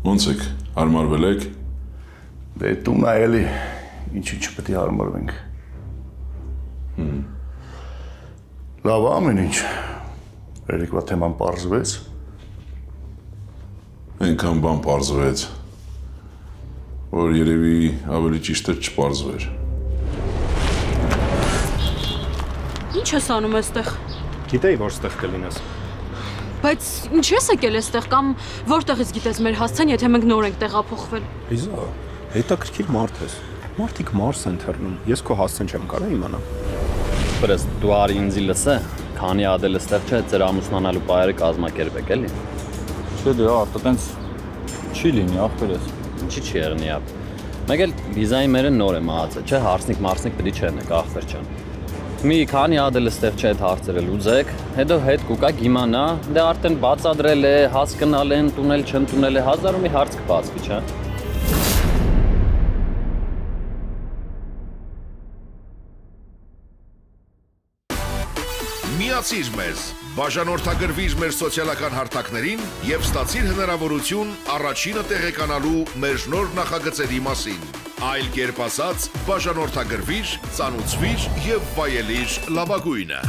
Ոնց եք, հարմարվել եք։ Դե տուն այելի, ինչի չպետք է հարմարվենք։ Լավ ամեն ինչ, երեկվա թեման պարզվեց։ Այնքան բան պարզվեց, որ երևի ավելի ճիշտ է չպարզվեր։ Ինչ ես անում այստեղ։ Գիտեի, որ ստեղ կլինես։ Բայց ինչ ես եկել այստեղ կամ որտեղից գիտես մեր հասցեն, եթե մենք նոր ենք տեղափոխվել։ Լիզա, հետաքրքիր մարդ ես։ Մարդիկ Մարս են թռնում։ Ես քո հասցեն չեմ կարող իմանալ։ Պրես դու արի ինձ լսե, քանի ադել այստեղ չէ, ձեր ամուսնանալու պայերը կազմակերպեք էլի։ Չէ դե արտը տենց չի լինի ախպերես։ Ինչի՞ չի եղնի ապ։ Մեկ էլ վիզայի մերը նոր է մահացել, չէ, հարսնիկ մարսնիկ պետք չէ նեք ախպեր ջան։ Մի քանի ադել այստեղ չէ այդ հարցերը լուծեք, հետո հետ կուկակ իմանա, դե արդեն բացադրել է, հասկանալ են, տունել չեն տունել է, հազար ու մի հարց կբացվի, չէ։ Միացիր մեզ, բաժանորդագրվիր մեր սոցիալական հարթակներին և ստացիր հնարավորություն առաջինը տեղեկանալու մեր նոր նախագծերի մասին։ Այլ կերպ ասած, բաժանորդագրվիր, ծանուցվիր և վայելիր լավագույնը։